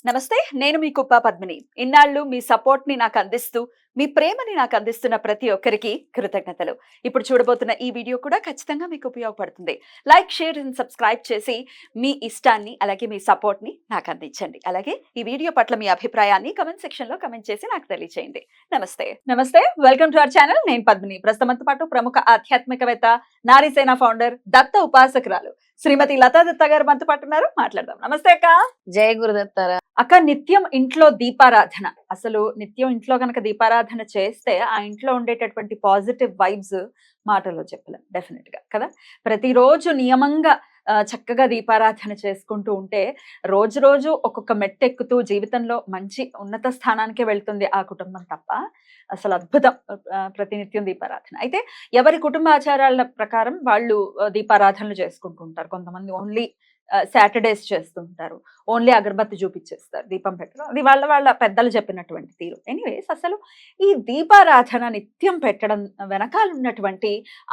నమస్తే. నేను మీ కుప్ప పద్మిని. ఇన్నాళ్ళు మీ సపోర్ట్‌ని నాకందిస్తూ, మీ ప్రేమని నాకందిస్తున్న ప్రతి ఒక్కరికి కృతజ్ఞతలు. ఇప్పుడు చూడబోతున్న ఈ వీడియో కూడా ఖచ్చితంగా మీకు ఉపయోగపడుతుంది. లైక్, షేర్ అండ్ సబ్స్క్రైబ్ చేసి మీ ఇష్టాన్ని, అలాగే మీ సపోర్ట్‌ని నాకందించండి. అలాగే ఈ వీడియో పట్ల మీ అభిప్రాయాన్ని కామెంట్ సెక్షన్‌లో కామెంట్ చేసి నాకు తెలియజేయండి. నమస్తే. నమస్తే. Welcome to our channel. నేను పద్మిని. ప్రస్తుతంతో పాటు ప్రముఖ ఆధ్యాత్మికవేత్త, నారీసేన ఫౌండర్, దత్త ఉపాసకురాలు శ్రీమతి లతా దత్త గారు మనతో పాటు ఉన్నారు. మాట్లాడదాం. నమస్తే అక్క. జయ గురుదత్తారా. అక్క, నిత్యం ఇంట్లో దీపారాధన, అసలు నిత్యం ఇంట్లో కనుక దీపారాధన చేస్తే ఆ ఇంట్లో ఉండేటటువంటి పాజిటివ్ వైబ్స్ మాటల్లో చెప్పలేం డెఫినెట్ గా కదా. ప్రతిరోజు నియమంగా చక్కగా దీపారాధన చేసుకుంటూ ఉంటే రోజు రోజు ఒక్కొక్క మెట్టెక్కుతూ జీవితంలో మంచి ఉన్నత స్థానానికే వెళ్తుంది ఆ కుటుంబం తప్ప. అసలు అద్భుతం ప్రతినిత్యం దీపారాధన. అయితే ఎవరి కుటుంబ ఆచారాల ప్రకారం వాళ్ళు దీపారాధనలు చేసుకుంటూ ఉంటారు. కొంతమంది ఓన్లీ సాటర్డేస్ చేస్తుంటారు, ఓన్లీ అగరబత్తి చూపించేస్తారు, దీపం పెట్టడం. అది వాళ్ళ వాళ్ళ పెద్దలు చెప్పినటువంటి తీరు. ఎనీవేస్, అసలు ఈ దీపారాధన నిత్యం పెట్టడం వెనకాల ఉన్నటువంటి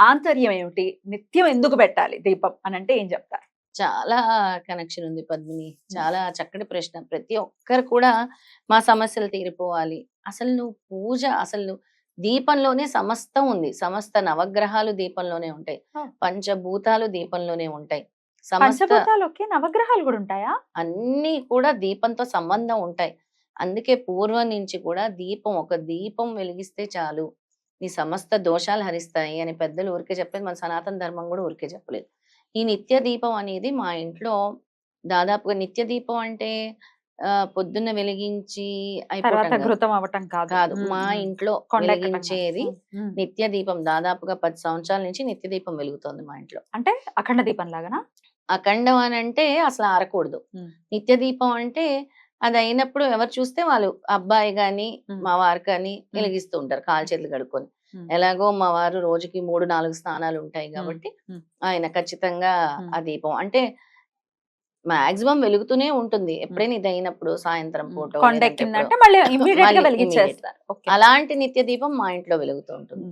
ఆంతర్యం ఏమిటి? నిత్యం ఎందుకు పెట్టాలి దీపం అని అంటే ఏం చెప్తారు? చాలా కనెక్షన్ ఉంది పద్మిని. చాలా చక్కటి ప్రశ్న. ప్రతి ఒక్కరు కూడా మా సమస్యలు తీరిపోవాలి. అసలు నువ్వు పూజ, అసలు నువ్వు దీపంలోనే సమస్తం ఉంది. సమస్త నవగ్రహాలు దీపంలోనే ఉంటాయి, పంచభూతాలు దీపంలోనే ఉంటాయి, సమస్త పంచభూతాలకి నవగ్రహాలు కూడా ఉంటాయా? అన్ని కూడా దీపంతో సంబంధం ఉంటాయి. అందుకే పూర్వం నుంచి కూడా ఒక దీపం వెలిగిస్తే చాలు, నీ సమస్త దోషాలు హరిస్తాయి అని పెద్దలు ఊరికే చెప్పలేదు. మన సనాతన ధర్మం కూడా ఊరికే చెప్పలేదు. ఈ నిత్య దీపం అనేది మా ఇంట్లో దాదాపుగా నిత్య దీపం అంటే పొద్దున్న వెలిగించి తర్వాత ఘృతం అవ్వటం కాదు. మా ఇంట్లో వెలిగించేది నిత్య దీపం. దాదాపుగా 10 సంవత్సరాల నుంచి నిత్య దీపం వెలుగుతోంది మా ఇంట్లో. అంటే అఖండ దీపం లాగానా? అఖండం అని అంటే అసలు ఆరకూడదు. నిత్య దీపం అంటే అది అయినప్పుడు ఎవరు చూస్తే వాళ్ళు, అబ్బాయి గాని మా వారు కానీ వెలిగిస్తూ ఉంటారు కాలు చేతులు కడుక్కొని. ఎలాగో మా వారు రోజుకి 3-4 స్నానాలు ఉంటాయి కాబట్టి ఆయన ఖచ్చితంగా ఆ దీపం అంటే మాక్సిమం వెలుగుతూనే ఉంటుంది. ఎప్పుడైనా ఇది అయినప్పుడు సాయంత్రం పూట అలాంటి నిత్య దీపం మా ఇంట్లో వెలుగుతూ ఉంటుంది.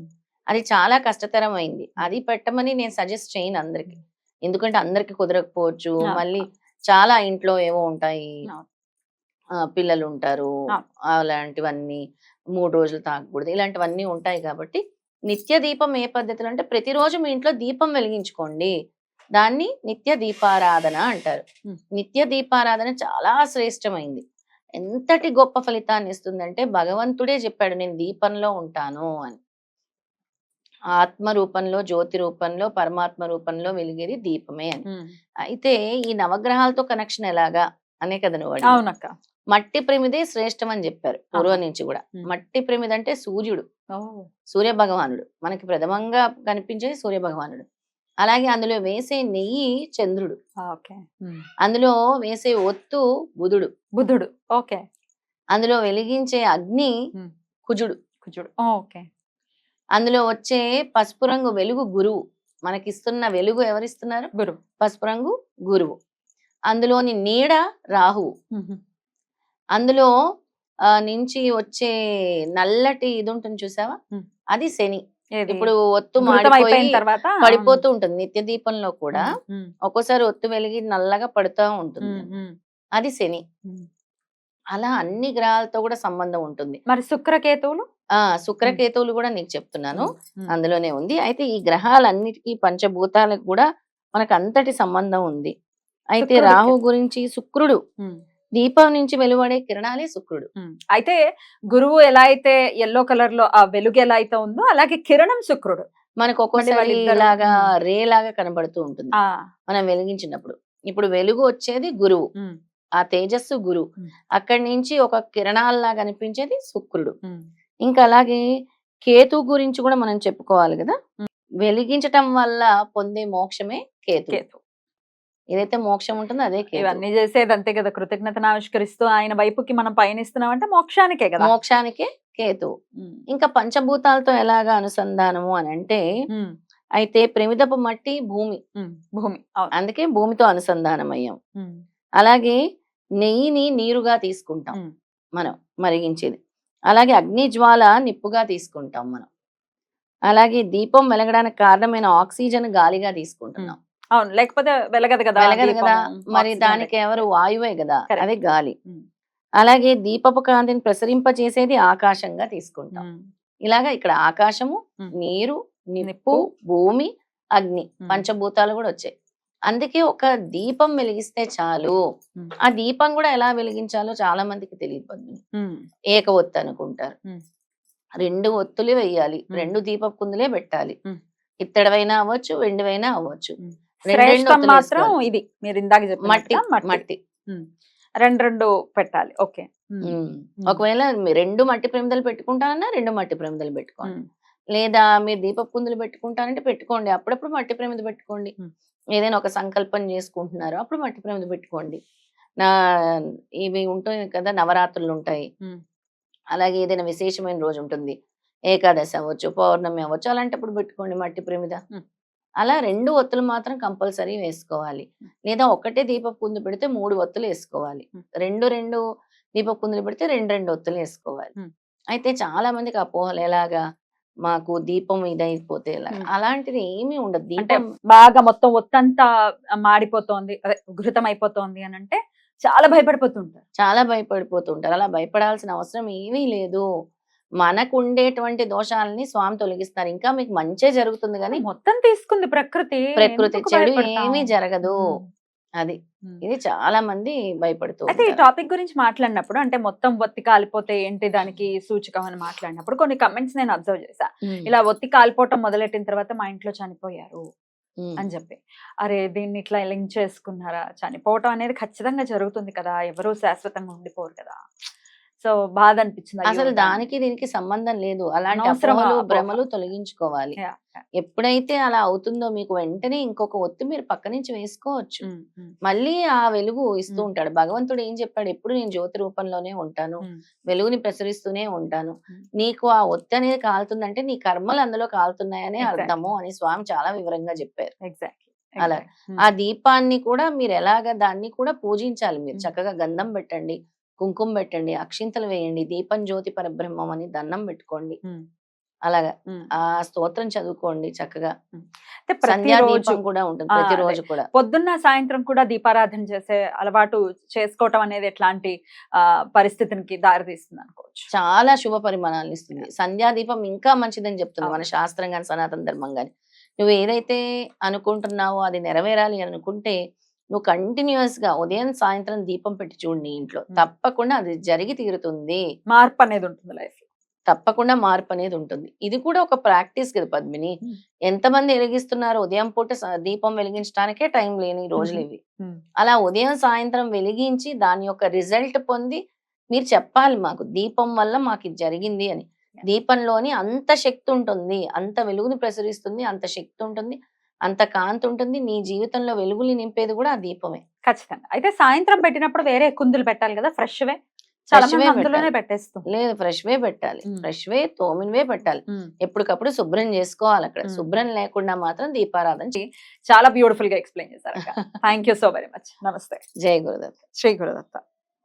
అది చాలా కష్టతరం అయింది. అది పెట్టమని నేను సజెస్ట్ చేయను అందరికి, ఎందుకంటే అందరికి కుదరకపోవచ్చు. మళ్ళీ చాలా ఇంట్లో ఏవో ఉంటాయి, పిల్లలు ఉంటారు, అలాంటివన్నీ 3 రోజులు తాగకూడదు, ఇలాంటివన్నీ ఉంటాయి. కాబట్టి నిత్య దీపం ఏ పద్ధతిలో అంటే ప్రతిరోజు మీ ఇంట్లో దీపం వెలిగించుకోండి. దాన్ని నిత్య దీపారాధన అంటారు. నిత్య దీపారాధన చాలా శ్రేష్టమైంది. ఎంతటి గొప్ప ఫలితాన్ని ఇస్తుందంటే భగవంతుడే చెప్పాడు, నేను దీపంలో ఉంటాను అని. ఆత్మ రూపంలో, జ్యోతి రూపంలో, పరమాత్మ రూపంలో వెలిగేది దీపమే అని. అయితే ఈ నవగ్రహాలతో కనెక్షన్ ఎలాగా అనే కదా నువ్వు అడిగావు. అవునక్క. మట్టి ప్రమిదే శ్రేష్టం అని చెప్పారు పూర్వం నుంచి కూడా. మట్టి ప్రమిద అంటే సూర్యుడు, సూర్య భగవానుడు. మనకి ప్రథమంగా కనిపించేది సూర్య భగవానుడు. అలాగే అందులో వేసే నెయ్యి చంద్రుడు, అందులో వేసే ఒత్తు బుధుడు, అందులో వెలిగించే అగ్ని కుజుడు, అందులో వచ్చే పసుపు రంగు వెలుగు గురువు. మనకిస్తున్న వెలుగు ఎవరిస్తున్నారు? గురువు. పసుపు రంగు గురువు. అందులోని నీడ రాహువు. అందులో నుంచి వచ్చే నల్లటి ఇది ఉంటుంది చూసావా, అది శని. ఇప్పుడు ఒత్తు మాడిపోయిన తర్వాత పడిపోతూ ఉంటుంది. నిత్య దీపంలో కూడా ఒక్కోసారి ఒత్తు వెలిగి నల్లగా పడుతూ ఉంటుంది, అది శని. అలా అన్ని గ్రహాలతో కూడా సంబంధం ఉంటుంది. మరి శుక్రకేతువులు కూడా నీకు చెప్తున్నాను, అందులోనే ఉంది. అయితే ఈ గ్రహాలన్నిటికీ పంచభూతాలకు కూడా మనకు అంతటి సంబంధం ఉంది. అయితే రాహు గురించి, శుక్రుడు దీపం నుంచి వెలువడే కిరణాలే శుక్రుడు. అయితే గురువు ఎలా అయితే ఎల్లో కలర్ లో ఆ వెలుగు ఎలా అయితే ఉందో, అలాగే కిరణం శుక్రుడు. మనకు ఒక్కోసారి ఇలాగా రే లాగా కనబడుతూ ఉంటుంది మనం వెలిగించినప్పుడు. ఇప్పుడు వెలుగు వచ్చేది గురువు, ఆ తేజస్సు గురువు. అక్కడి నుంచి ఒక కిరణాల్లాగా కనిపించేది శుక్రుడు. ఇంకా అలాగే కేతు గురించి కూడా మనం చెప్పుకోవాలి కదా. వెలిగించటం వల్ల పొందే మోక్షమే కేతు. ఏదైతే మోక్షం ఉంటుందో అదే కేతు. ఇవన్నీ చేసేది అంతే కదా, కృతజ్ఞతను ఆవిష్కరిస్తూ ఆయన వైపుకి మనం పయనిస్తున్నాం అంటే మోక్షానికే కదా. మోక్షానికే కేతు. ఇంకా పంచభూతాలతో ఎలాగా అనుసంధానము అని అంటే, అయితే ప్రమిదపు మట్టి భూమి, అందుకే భూమితో అనుసంధానం అయ్యాం. అలాగే నెయ్యిని నీరుగా తీసుకుంటాం మనం మరిగించేది. అలాగే అగ్ని జ్వాల నిప్పుగా తీసుకుంటాం మనం. అలాగే దీపం వెలగడానికి కారణమైన ఆక్సిజన్ గాలిగా తీసుకుంటున్నాం. అవును, లేకపోతే వెలగదు కదా. మరి దానికి ఎవరు? వాయువే కదా, అదే గాలి. అలాగే దీపపు కాంతిని ప్రసరింపచేసేది ఆకాశంగా తీసుకుంటాం. ఇలాగా ఇక్కడ ఆకాశము, ఉమ్. నీరు, నిప్పు, నిప్పు, భూమి, అగ్ని ఉమ్. పంచభూతాలు కూడా వచ్చాయి. అందుకే ఒక దీపం వెలిగిస్తే చాలు. ఉమ్. ఆ దీపం కూడా ఎలా వెలిగించాలో చాలా మందికి తెలియదు పద్మిని. ఉమ్. ఏక ఒత్తు అనుకుంటారు. ఉమ్. 2 ఒత్తులే వెయ్యాలి, ఉమ్. 2 దీపపు కుందులే పెట్టాలి. ఉమ్. ఇత్తడివైనా అవ్వచ్చు, వెండివైనా అవ్వచ్చు. ఉమ్. 2 శ్రేష్టం ఒత్తులు మాత్రం వేసుకోవాలి. ఇది మీరు ఇందాక మట్టి చెప్పినట్టుగా మట్టి మట్టి ఉమ్. రెండు రెండు పెట్టాలి. ఓకే. ఉమ్. ఉమ్. ఉమ్. ఒకవేళ మీరు 2 మట్టి ప్రమిదలు పెట్టుకుంటానన్నా 2 మట్టి ప్రమిదలు పెట్టుకోండి. ఉమ్. లేదా మీరు దీపపు కుందులు పెట్టుకుంటానంటే పెట్టుకోండి. అప్పుడప్పుడు మట్టి ప్రమిద పెట్టుకోండి. ఉమ్. ఏదైనా ఒక సంకల్పం చేసుకుంటున్నారు అప్పుడు మట్టి ప్రమిద పెట్టుకోండి. నా ఇవి ఉంటాయి కదా, నవరాత్రులు ఉంటాయి. ఉమ్. అలాగే ఏదైనా విశేషమైన రోజు ఉంటుంది, ఏకాదశి అవ్వచ్చు, పౌర్ణమి అవ్వచ్చు, అలాంటప్పుడు పెట్టుకోండి మట్టి ప్రమిద. ఉమ్. అలా 2 ఒత్తులు మాత్రం కంపల్సరీ వేసుకోవాలి. ఉమ్. లేదా ఒకటే దీపపు కుందు పెడితే 3 ఒత్తులు వేసుకోవాలి. ఉమ్. 2 దీపపు కుందులు పెడితే 2 ఒత్తులు వేసుకోవాలి. ఉమ్. అయితే చాలా మందికి అపోహలు, ఎలాగా మాకు దీపం ఇదైపోతే ఎలా, ఉమ్. అలాంటిది ఏమీ ఉండదు. అంటే దీపం బాగా మొత్తం ఒత్తంతా మాడిపోతోంది, అదే ఘృతం అయిపోతోంది అని అంటే చాలా భయపడిపోతుంటారు. చాలా భయపడిపోతుంటారు. అలా భయపడాల్సిన అవసరం ఏమీ లేదు. మనకు ఉండేటువంటి దోషాలని స్వామి తొలగిస్తారు. ఇంకా మీకు మంచే జరుగుతుంది గానీ మొత్తం తీసుకుంది ప్రకృతి, ప్రకృతి ఎందుకు చెడు భయపడతాం? ఏమీ జరగదు. ఉమ్. అది. ఉమ్. ఇది చాలా మంది భయపడుతూ అయితే ఈ ఉంటారు. టాపిక్ గురించి మాట్లాడినప్పుడు, అంటే మొత్తం ఒత్తి కాలిపోతే ఏంటి దానికి సూచకం అని మాట్లాడినప్పుడు కొన్ని కమెంట్స్ నేను అబ్జర్వ్ చేశా. ఉమ్. ఇలా ఒత్తి కాలిపోవటం మొదలెట్టిన తర్వాత మా ఇంట్లో చనిపోయారు ఉమ్. అని చెప్పి, అరే దీన్ని ఇట్లా లింక్ చేసుకున్నారా? చనిపోవటం అనేది ఖచ్చితంగా జరుగుతుంది కదా, ఎవరు శాశ్వతంగా ఉండిపోరు కదా. సో బాధ అనిపించింది. అయ్యో అసలు దాన్ని దానికి దీనికి సంబంధం లేదు. అలాంటి అనవసరం అపోహలు, అపోహ. భ్రమలు తొలగించుకోవాలి. Yeah, yeah. ఎప్పుడైతే అలా అవుతుందో మీకు వెంటనే ఇంకొక ఒత్తి మీరు పక్క నుంచి వేసుకోవచ్చు. ఉమ్, ఉమ్, మళ్ళీ ఆ వెలుగు ఇస్తూ ఉమ్, ఉంటాడు. భగవంతుడు ఏం చెప్పాడు, ఎప్పుడు నేను జ్యోతి రూపంలోనే ఉంటాను, ఉమ్, వెలుగుని ప్రసరిస్తూనే ఉంటాను. ఉమ్. నీకు ఆ ఒత్తి అనేది కాలుతుందంటే నీ కర్మలు అందులో కాలుతున్నాయనే Exactly. అర్థము అని స్వామి చాలా వివరంగా చెప్పారు. Exactly. అలా Exactly. ఆ దీపాన్ని కూడా మీరు ఎలాగ దాన్ని కూడా పూజించాలి. మీరు ఉమ్. చక్కగా గంధం పెట్టండి, కుంకుమ పెట్టండి, అక్షింతలు వేయండి, దీపం జ్యోతి పరబ్రహ్మం అని దండం పెట్టుకోండి. ఉమ్, అలాగా ఉమ్, ఆ స్తోత్రం చదువుకోండి చక్కగా. ఉమ్. అంటే సంధ్యా ప్రతిరోజు దీపం కూడా ఉంటుంది ఆ, అదే. ప్రతిరోజు కూడా. పొద్దున్న సాయంత్రం కూడా దీపారాధన చేసే అలవాటు చేసుకోవటం అనేది ఎట్లాంటి పరిస్థితికి దారి తీస్తుంది అనుకోవచ్చు? చాలా శుభ పరిమాణాలు ఇస్తుంది. సంధ్యా దీపం ఇంకా మంచిదని చెప్తుంది మన అవును. శాస్త్రం గాని సనాతన ధర్మం గాని. నువ్వు ఏదైతే అనుకుంటున్నావో అది నెరవేరాలి అని అనుకుంటే నువ్వు కంటిన్యూస్ గా ఉదయం సాయంత్రం దీపం పెట్టి చూడు నీ ఇంట్లో, ఉమ్. తప్పకుండా అది జరిగి తీరుతుంది. మార్పు అనేది ఉంటుంది లైఫ్ లో. తప్పకుండా మార్పు అనేది ఉంటుంది. ఇది కూడా ఒక ప్రాక్టీస్ కదా పద్మిని. ఉమ్. ఎంతమంది వెలిగిస్తున్నారు ఉదయం పూట దీపం వెలిగించడానికే టైం లేని రోజులు ఇవి. ఉమ్. అలా ఉదయం సాయంత్రం వెలిగించి దాని యొక్క రిజల్ట్ పొంది మీరు చెప్పాలి, మాకు దీపం వల్ల మాకు ఇది జరిగింది అని. దీపంలోని అంత శక్తి ఉంటుంది, అంత వెలుగుని ప్రసరిస్తుంది, అంత శక్తి ఉంటుంది, అంత కాంతి ఉంటుంది. నీ జీవితంలో వెలుగుని నింపేది కూడా ఆ దీపమే. ఖచ్చితంగా. అయితే సాయంత్రం పెట్టినప్పుడు వేరే కుందులు పెట్టాలి కదా, ఫ్రెష్ వే? చాలా ఫ్రెష్ మంది వే అందులోనే పెట్టాలి. పెట్టేస్తాం. లేదు, ఫ్రెష్ వే పెట్టాలి. ఉమ్. ఫ్రెష్ వే, తోమినవే పెట్టాలి. ఉమ్. ఎప్పటికప్పుడు శుభ్రం చేసుకోవాలి. అక్కడ ఉమ్. శుభ్రం లేకుండా మాత్రం దీపారాధన చాలా బ్యూటిఫుల్ గా ఎక్స్ప్లెయిన్ చేశారు. Thank you so very much. నమస్తే. జై గురుదత్త. శ్రీ గురుదత్త.